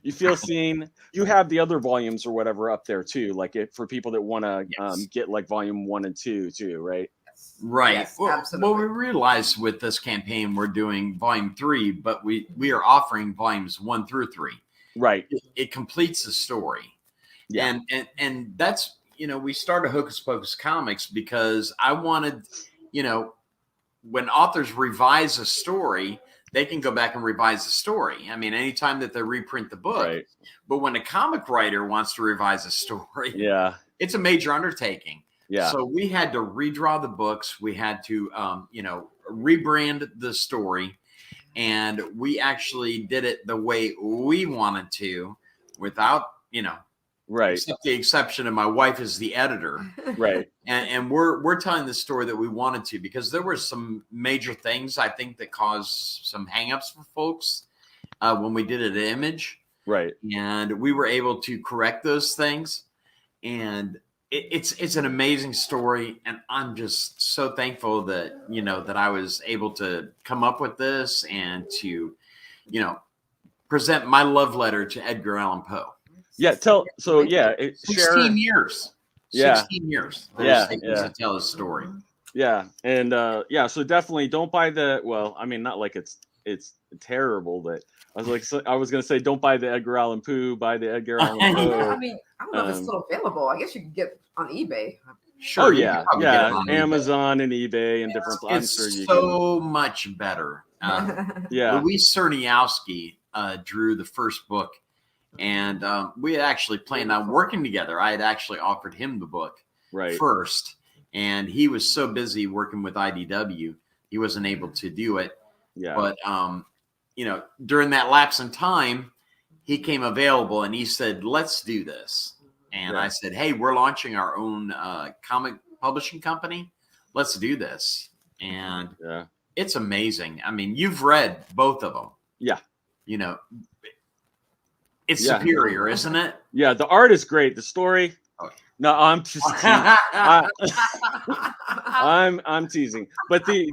you feel seen. You have the other volumes or whatever up there too, like for people that want to get like volume 1 and 2 too, right? Right. Yes, well, absolutely. we realized with this campaign, we're doing volume 3, but we are offering volumes 1 through 3. Right. It completes the story. Yeah. And that's, we started Hocus Pocus Comics because I wanted, when authors revise a story, they can go back and revise the story. I mean, anytime that they reprint the book. Right. But when a comic writer wants to revise a story, Yeah. it's a major undertaking. Yeah. So we had to redraw the books. We had to, rebrand the story. And we actually did it the way we wanted to without, Right. except the exception of my wife is the editor. Right. And we're telling the story that we wanted to, because there were some major things I think that caused some hangups for folks when we did it at Image. Right. And we were able to correct those things. And it's an amazing story. And I'm just so thankful that, that I was able to come up with this and to, present my love letter to Edgar Allan Poe. Yeah. Share 16 years. Yeah. 16 years. Yeah, To tell his story. Yeah. And so definitely don't buy not like it's terrible, but I was gonna say don't buy the Edgar Allan Poe, buy the Edgar Allan Poe. I mean, I don't know if it's still available. I guess you can get on eBay. Sure. Oh you yeah, can probably get it on eBay. Amazon and eBay and different. I'm It's sure you so much better. Yeah. Luis Cerniowski drew the first book, and we had actually planned on working together. I had actually offered him the book Right. first, and he was so busy working with IDW, he wasn't able to do it. Yeah. But during that lapse in time, he came available and he said, "Let's do this." And Right. I said, "Hey, we're launching our own comic publishing company. Let's do this." And Yeah. it's amazing. I mean, you've read both of them. Yeah. It's Yeah. superior, isn't it? Yeah. The art is great. The story. Oh. No, I'm just I'm teasing. But the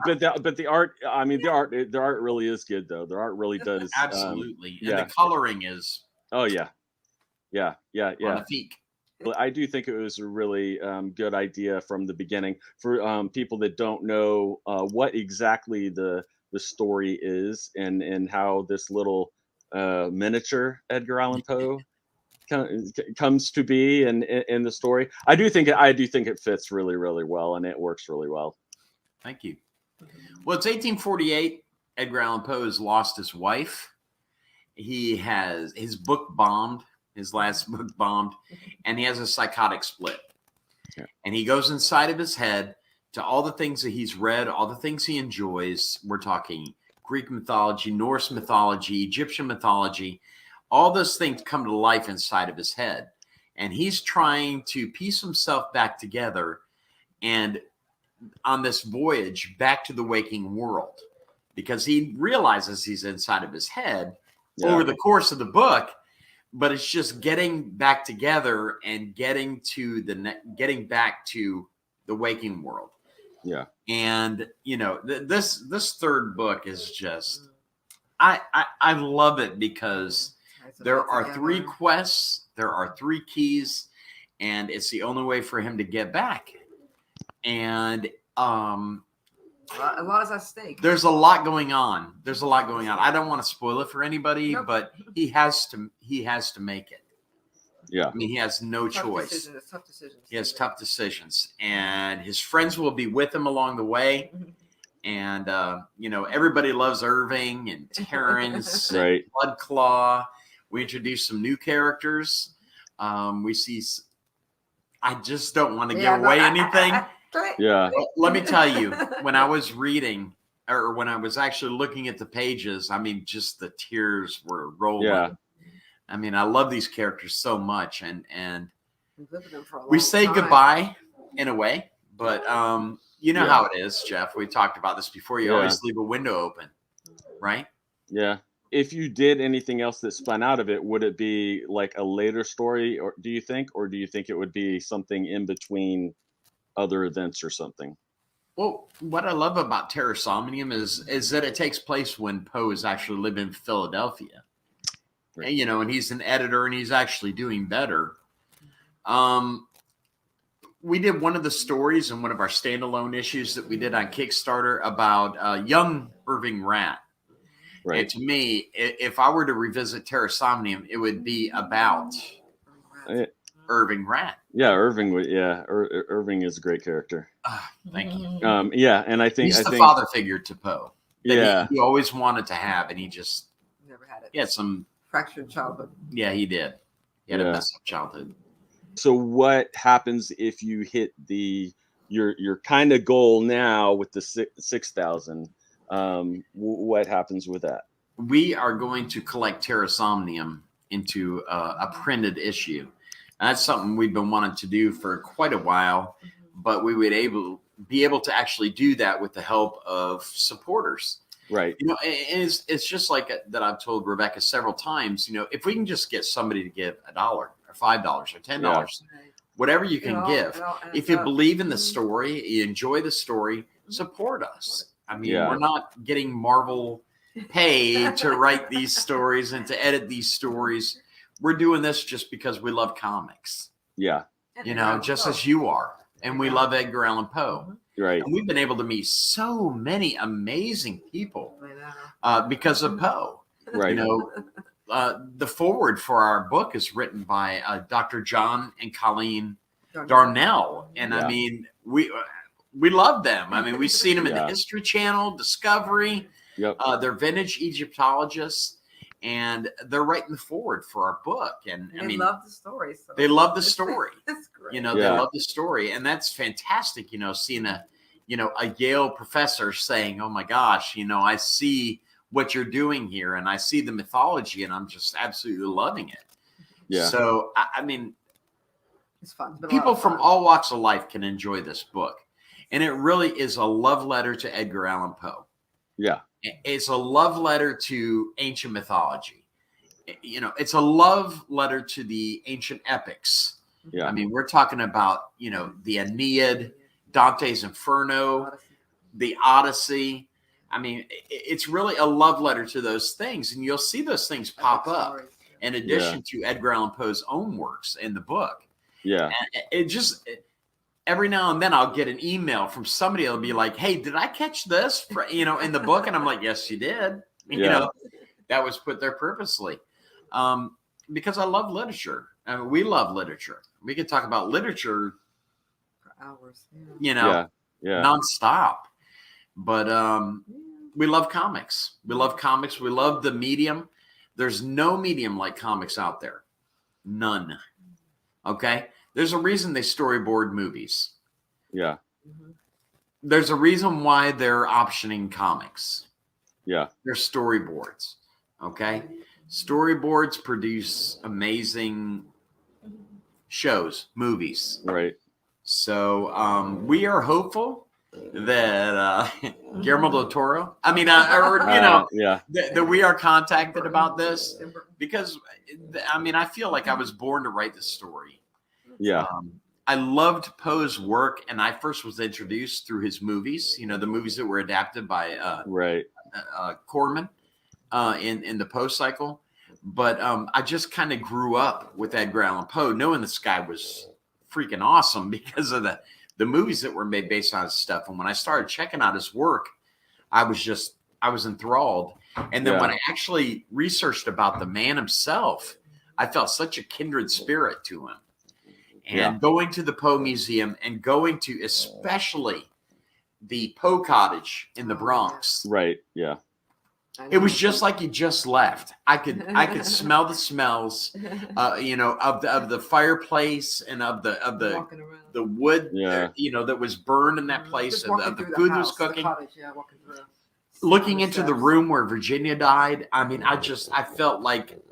art. I mean, the art really is good though. The art really does. Absolutely. And yeah. the coloring is Oh yeah. Yeah. magnifique. But I do think it was a really good idea from the beginning for people that don't know what exactly the story is and how this little miniature Edgar Allan Poe comes to be in the story. I do think it fits really, really well and it works really well. Thank you. Well, it's 1848. Edgar Allan Poe has lost his wife. He has his book bombed. His last book bombed, and he has a psychotic split. Yeah. And he goes inside of his head to all the things that he's read, all the things he enjoys. We're talking Greek mythology, Norse mythology, Egyptian mythology. All those things come to life inside of his head. And he's trying to piece himself back together and on this voyage back to the waking world, because he realizes he's inside of his head over the course of the book. But it's just getting back together and getting back to the waking world. And this third book is just I love it because Ties it there all are 3 together. quests, there are 3 keys, and it's the only way for him to get back. And A lot is at stake. there's a lot going on. I don't want to spoil it for anybody, Nope. but he has to make it. Yeah. I mean, he has no Tough choice. decisions, tough decisions. He has tough decisions, and his friends will be with him along the way. And everybody loves Irving and Terrence and Right. Bloodclaw. We introduced some new characters. We see. I just don't want to give away anything. Yeah. But let me tell you, when I was reading, or when I was actually looking at the pages, I mean, just the tears were rolling. Yeah. I mean, I love these characters so much, and We've lived with them for a we long say time. goodbye in a way, but you know Yeah. how it is, Jeff. We talked about this before. You Yeah. always leave a window open, right? Yeah. If you did anything else that spun out of it, would it be like a later story, or do you think it would be something in between other events or something? Well, what I love about Terror Somnium is that it takes place when Poe is actually living in Philadelphia. Right. And, and he's an editor and he's actually doing better. We did one of the stories in one of our standalone issues that we did on Kickstarter about young Irving Ratt. Right. And to me, if I were to revisit Terror Somnium, it would be about Irving Ratt. Yeah, Irving would. Yeah, Irving is a great character. Thank you. Yeah, and I think He's the father figure to Poe. That Yeah. he always wanted to have, and he just Never had it. he had some. Fractured childhood. Yeah, he did. He had a Yeah. messed up childhood. So what happens if you hit your kind of goal now with the 6,000? What happens with that? We are going to collect Terra Somnium into a printed issue. And that's something we've been wanting to do for quite a while, but we would be able to actually do that with the help of supporters. Right. It's just like that. I've told Rebecca several times. If we can just get somebody to give $1 or $5 or $10, whatever you can give. If you believe in the story, you enjoy the story, support us. I mean, Yeah. we're not getting Marvel paid to write these stories and to edit these stories. We're doing this just because we love comics, Yeah. just as you are. And we love Edgar Allan Poe. Right. And we've been able to meet so many amazing people I know. because of Poe. Right. The foreword for our book is written by Dr. John and Colleen Darnell. And Yeah. I mean, we love them. I mean, we've seen them in the Yeah. History Channel, Discovery. Yep. They're vintage Egyptologists, and they're writing the foreword for our book. And They I mean, love the story. So. they love the story. That's great. They Yeah. love the story, and that's fantastic. Seeing a Yale professor saying, "Oh my gosh, I see what you're doing here, and I see the mythology, and I'm just absolutely loving it." Yeah. So I mean, It's fun. It's been a lot people of from fun. all walks of life can enjoy this book, and it really is a love letter to Edgar Allan Poe. Yeah. It's a love letter to ancient mythology. It's a love letter to the ancient epics. Yeah. I mean, we're talking about, the Aeneid, Dante's Inferno, the Odyssey. I mean, it's really a love letter to those things. And you'll see those things pop up in addition to Edgar Allan Poe's own works in the book. Yeah. And every now and then I'll get an email from somebody that'll be like, "Hey, did I catch this in the book?" And I'm like, "Yes, you did." Yeah. That was put there purposely. Because I love literature. I mean, we love literature. We could talk about literature, For hours. Yeah. Yeah. nonstop. But we love comics. We love comics. We love the medium. There's no medium like comics out there. None. Okay? There's a reason they storyboard movies. Yeah. There's a reason why they're optioning comics. Yeah. They're storyboards. Okay? Storyboards produce amazing shows, movies. Right. So we are hopeful that Guillermo del Toro, Yeah. that we are contacted about this, because I feel like I was born to write this story. Yeah. I loved Poe's work, and I first was introduced through his movies. You know, the movies that were adapted by Right. Corman in the Poe cycle. But I just kind of grew up with Edgar Allan Poe, knowing this guy was freaking awesome because of the movies that were made based on his stuff. And when I started checking out his work, I was enthralled. And then when I actually researched about the man himself, I felt such a kindred spirit to him. And going to the Poe Museum and going to especially the Poe Cottage in the Bronx. Right. Yeah. It was just like he just left. I could smell the smells, you know, of the fireplace and of the wood, you know, that was burned in that place, and the food was cooking. Looking into the room where Virginia died, I mean, I felt like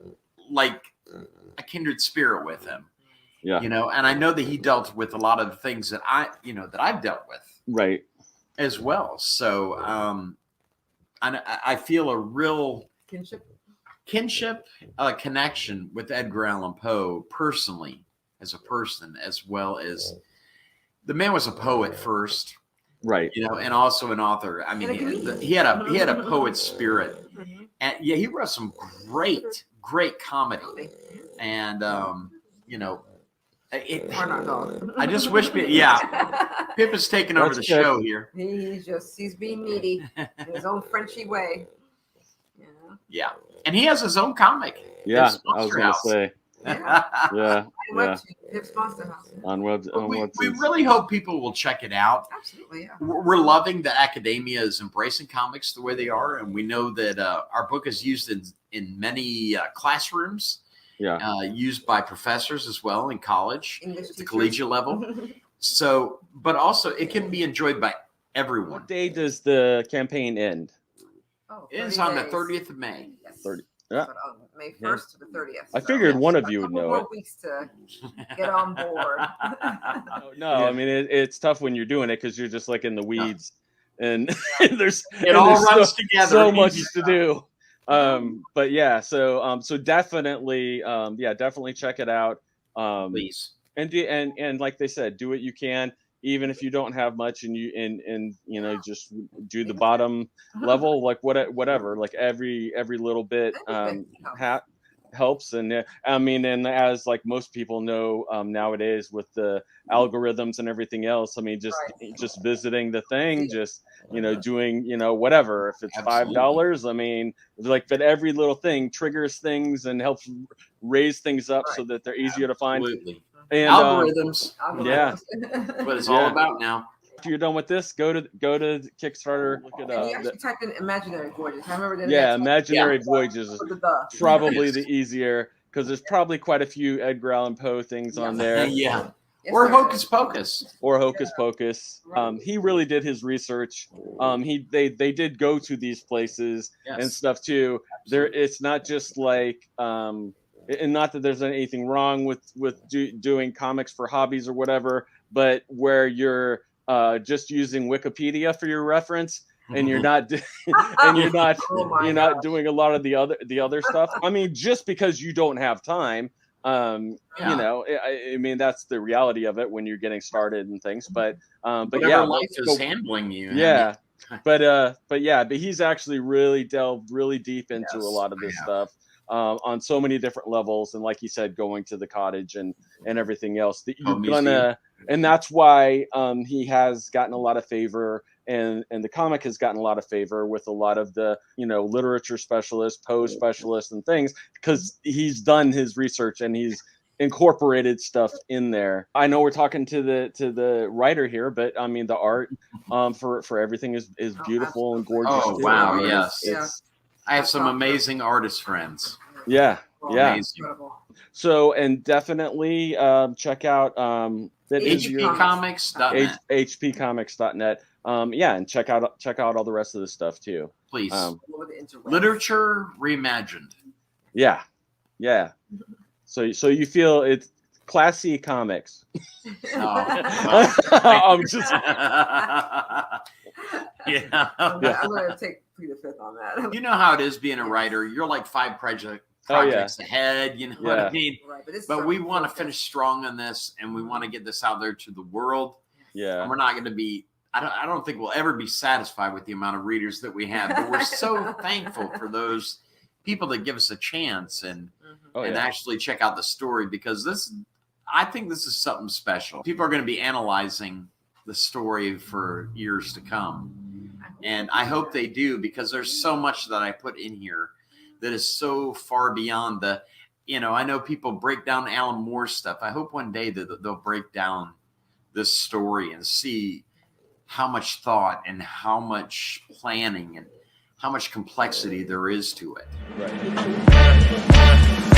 a kindred spirit with him. Yeah. You know, and I know that he dealt with a lot of the things that I've dealt with. Right. As well. So I feel a real kinship connection with Edgar Allan Poe personally, as a person, as well as the man was a poet first, Right. you know, and also an author. I mean, he had a poet's spirit, and he wrote some great comedy, and you know. I just wish Pip is taking over the show here. He's being needy in his own Frenchy way. Yeah. And he has his own comic. Yeah. Pip's I was Monster going to House. say. Yeah. Yeah. Pip's Monster House. On web. We really hope people will check it out. Absolutely, yeah. We're loving that academia is embracing comics the way they are. And we know that our book is used in many classrooms. Yeah. Used by professors as well in college, English at the collegiate level. So, but also it can be enjoyed by everyone. What day does the campaign end? It is on the 30th of May. Yes. 30. Yeah. So, May 1st to the 30th. I figured one of you A would couple know more it. weeks to get on board. No, I mean it's tough when you're doing it because you're just like in the weeds, and there's It all runs together. so much to do. But yeah, so definitely, definitely check it out. Please. And like they said, do what you can, even if you don't have much, and you know, just do the bottom level, like whatever, like every little bit helps. And I mean, and as like most people know nowadays with the algorithms and everything else, I mean, just visiting the thing, just, you know, doing, you know, whatever, if it's $5, I mean, like, but every little thing triggers things and helps raise things up so that they're easier to find. Absolutely. And Algorithms. Yeah. What it's all about now. After you're done with this, go to Kickstarter, look at And you actually type in Imaginary Voyages. I remember Imaginary Voyages is probably the easier, because there's probably quite a few Edgar Allan Poe things on there. Yeah. Yes, Or sir. Hocus Pocus. Or Hocus Pocus. He really did his research. They did go to these places and stuff too. It's not just like and not that there's anything wrong with doing comics for hobbies or whatever, but where you're just using Wikipedia for your reference, and you're not doing a lot of the other stuff. I mean, just because you don't have time, you know, I mean, that's the reality of it when you're getting started and things. But Whatever life is handling you. Yeah. But he's actually really delved really deep into a lot of this stuff. On so many different levels, and like he said, going to the cottage and everything else, that you're gonna, and that's why he has gotten a lot of favor, and the comic has gotten a lot of favor with a lot of the, you know, literature specialists, Poe specialists, and things, because he's done his research and he's incorporated stuff in there. I know we're talking to the writer here, but I mean the art for everything is beautiful and gorgeous. Oh too. wow, I mean, yes. I have some amazing artist friends. Yeah. Amazing. So, and definitely check out that HPcomics.net. HPcomics.net. And check out all the rest of the stuff too. Please. Literature reimagined. Yeah. So you feel it's classy comics. I'm just I'm gonna take Peter Fifth on that. You know how it is being a writer. You're like five Oh, yeah. projects ahead. You know what I Yeah. mean? Right, but, But we want to finish strong on this, and we want to get this out there to the world. Yeah. And we're not going to be. I don't think we'll ever be satisfied with the amount of readers that we have, but we're so thankful for those people that give us a chance and Oh, and yeah. actually check out the story, because I think this is something special. People are going to be analyzing the story for years to come. And I hope they do, because there's so much that I put in here that is so far beyond the, I know people break down Alan Moore stuff. I hope one day that they'll break down this story and see how much thought and how much planning and how much complexity there is to it. Right.